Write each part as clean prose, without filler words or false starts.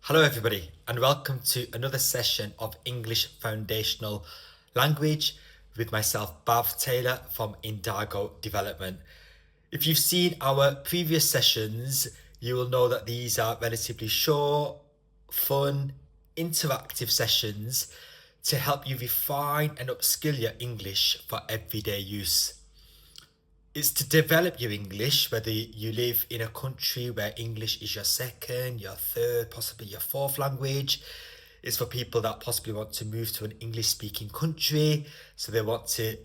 Hello everybody and welcome to another session of English Foundational Language with myself, Bav Taylor from Indigo Development. If you've seen our previous sessions, you will know that these are relatively short, fun, interactive sessions to help you refine and upskill your English for everyday use. It's to develop your English, whether you live in a country where English is your second, your third, possibly your fourth language. It's for people that possibly want to move to an English-speaking country, so they want to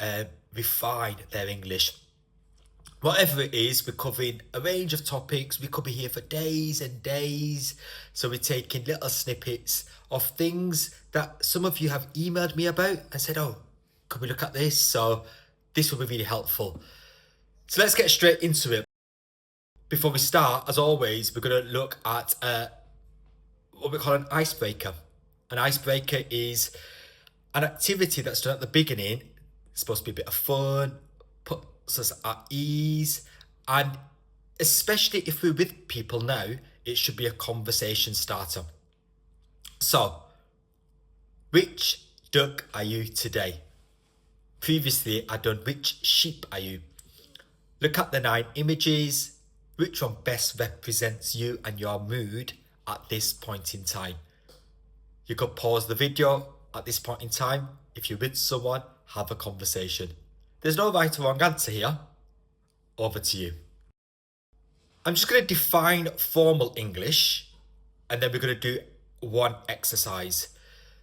refine their English. Whatever it is, we're covering a range of topics. We could be here for days and days. So we're taking little snippets of things that some of you have emailed me about and said, oh, could we look at this? So this will be really helpful. So let's get straight into it. Before we start, as always, we're going to look at what we call an icebreaker. An icebreaker is an activity that's done at the beginning. It's supposed to be a bit of fun, puts us at ease, and especially if we're with people now, it should be a conversation starter. So, which duck are you today? Previously, I'd done which sheep are you? Look at the 9 images. Which one best represents you and your mood at this point in time? You could pause the video at this point in time. If you're with someone, have a conversation. There's no right or wrong answer here. Over to you. I'm just going to define formal English and then we're going to do one exercise.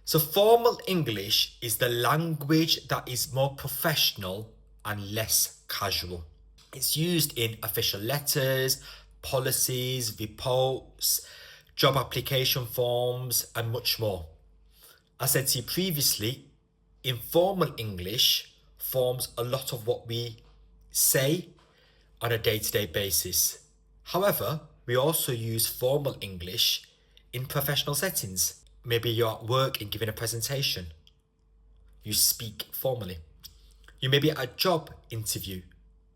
So formal English is the language that is more professional and less casual. It's used in official letters, policies, reports, job application forms, and much more. As I said to you previously, informal English forms a lot of what we say on a day-to-day basis. However, we also use formal English in professional settings. Maybe you're at work and giving a presentation. You speak formally. You may be at a job interview.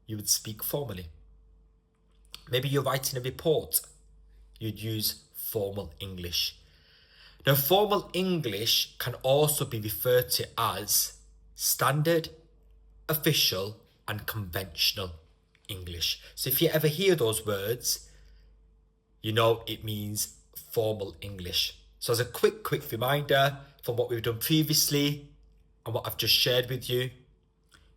You would speak formally. Maybe you're writing a report. You'd use formal English. Now, formal English can also be referred to as standard, official, and conventional English. So if you ever hear those words, you know it means formal English. So as a quick reminder from what we've done previously and what I've just shared with you,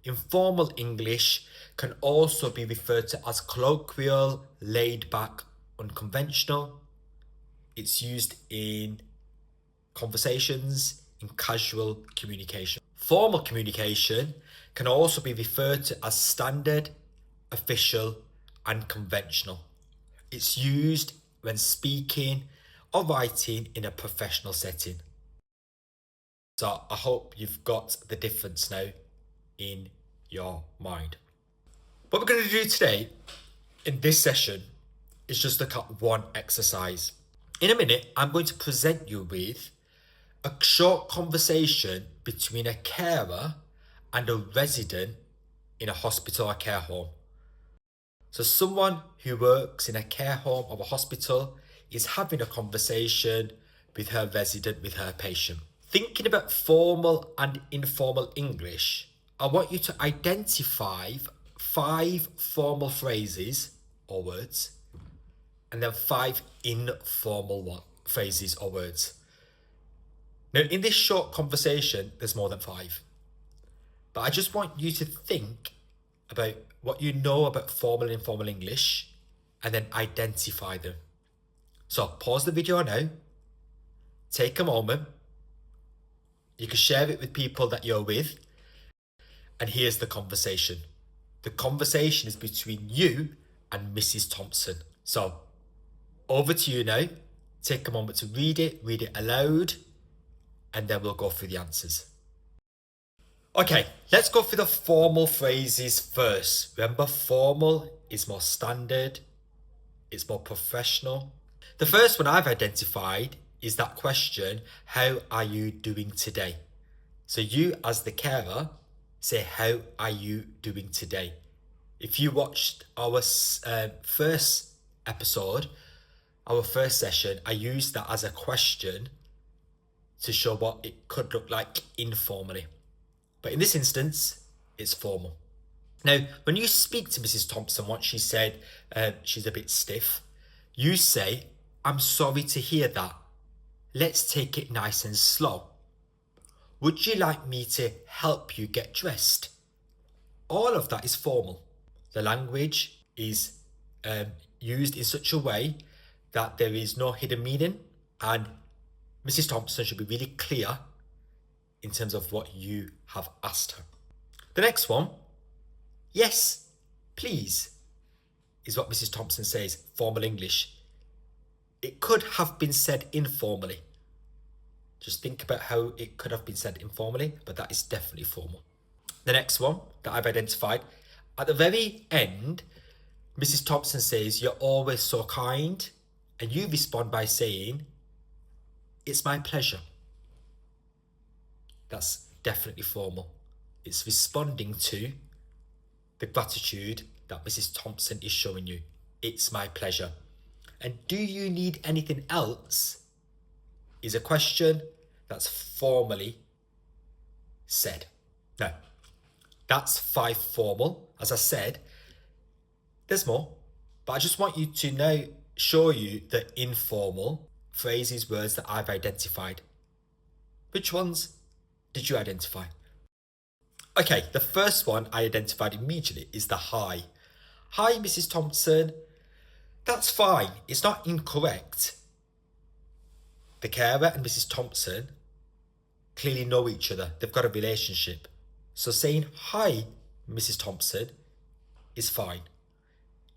informal English can also be referred to as colloquial, laid back, unconventional. It's used in conversations, in casual communication. Formal communication can also be referred to as standard, official, and conventional. It's used when speaking or writing in a professional setting. So I hope you've got the difference now in your mind. What we're going to do today in this session is just look at one exercise. In a minute, I'm going to present you with a short conversation between a carer and a resident in a hospital or care home. So someone who works in a care home or a hospital is having a conversation with her resident, with her patient. Thinking about formal and informal English, I want you to identify 5 formal phrases or words and then 5 informal phrases or words. Now, in this short conversation, there's more than 5. But I just want you to think about what you know about formal and informal English and then identify them. So pause the video now, take a moment. You can share it with people that you're with. And here's the conversation. The conversation is between you and Mrs. Thompson. So, over to you now. Take a moment to read it aloud, and then we'll go through the answers. Okay, let's go through the formal phrases first. Remember, formal is more standard, it's more professional. The first one I've identified is that question, how are you doing today? So you as the carer, say, how are you doing today? If you watched our first episode, our first session, I used that as a question to show what it could look like informally. But in this instance, it's formal. Now, when you speak to Mrs. Thompson once she said she's a bit stiff, you say, "I'm sorry to hear that. Let's take it nice and slow. Would you like me to help you get dressed?" All of that is formal. The language is used in such a way that there is no hidden meaning, and Mrs. Thompson should be really clear in terms of what you have asked her. The next one, "Yes, please," is what Mrs. Thompson says, formal English. It could have been said informally. Just think about how it could have been said informally, but that is definitely formal. The next one that I've identified, at the very end, Mrs. Thompson says, "You're always so kind," and you respond by saying, "It's my pleasure." That's definitely formal. It's responding to the gratitude that Mrs. Thompson is showing you. "It's my pleasure." And "do you need anything else?" is a question that's formally said. Now, that's 5 formal. As I said, there's more, but I just want you to now show you the informal phrases, words that I've identified. Which ones did you identify? Okay, the first one I identified immediately is the "hi." "Hi, Mrs. Thompson." That's fine. It's not incorrect. The carer and Mrs. Thompson clearly know each other. They've got a relationship. So saying "Hi, Mrs. Thompson" is fine.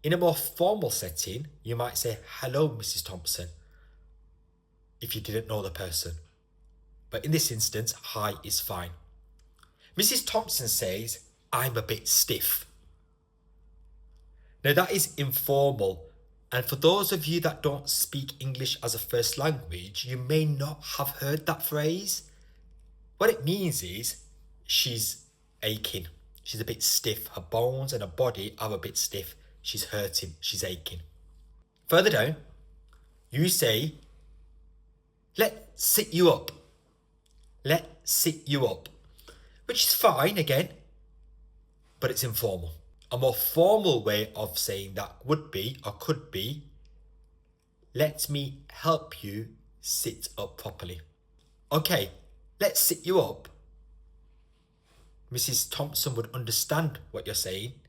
In a more formal setting, you might say "Hello, Mrs. Thompson," if you didn't know the person. But in this instance, "hi" is fine. Mrs. Thompson says, "I'm a bit stiff." Now that is informal. And for those of you that don't speak English as a first language, you may not have heard that phrase. What it means is she's aching. She's a bit stiff. Her bones and her body are a bit stiff. She's hurting. She's aching. Further down, you say, "Let's sit you up." "Let's sit you up," which is fine again, but it's informal. A more formal way of saying that would be, or could be, "Let me help you sit up properly." Okay, let's sit you up. Mrs. Thompson would understand what you're saying,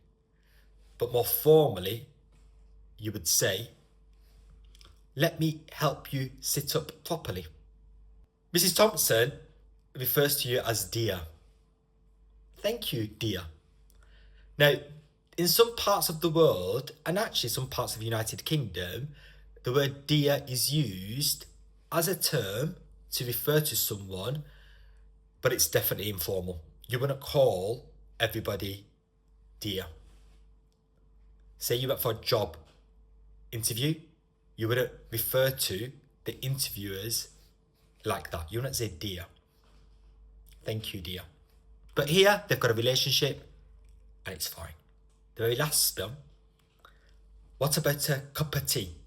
but more formally, you would say, "Let me help you sit up properly." Mrs. Thompson refers to you as "dear." "Thank you, dear." Now, in some parts of the world, and actually some parts of the United Kingdom, the word "dear" is used as a term to refer to someone, but it's definitely informal. You wouldn't call everybody dear. Say you went for a job interview, you wouldn't refer to the interviewers like that. You wouldn't say "dear." "Thank you, dear." But here, they've got a relationship, and it's fine. The very last one, what about a cup of tea?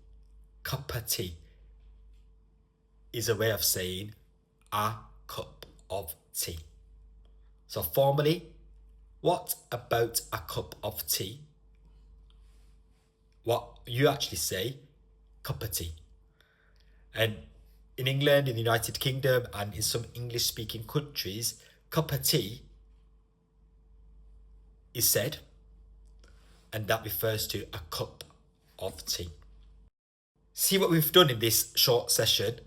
Cup of tea is a way of saying "a cup of tea." So formally, what about a cup of tea? What you actually say, "cup of tea." And in England, in the United Kingdom, and in some English-speaking countries, "cup of tea" is said, and that refers to a cup of tea. See what we've done in this short session.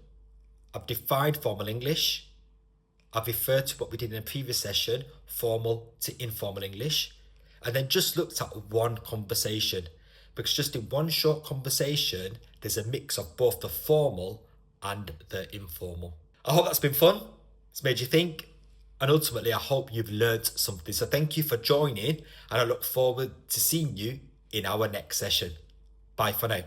I've defined formal English. I've referred to what we did in a previous session, formal to informal English, and then just looked at one conversation, because just in one short conversation, there's a mix of both the formal and the informal. I hope that's been fun. It's made you think, and ultimately I hope you've learned something. So thank you for joining, and I look forward to seeing you in our next session. Bye for now.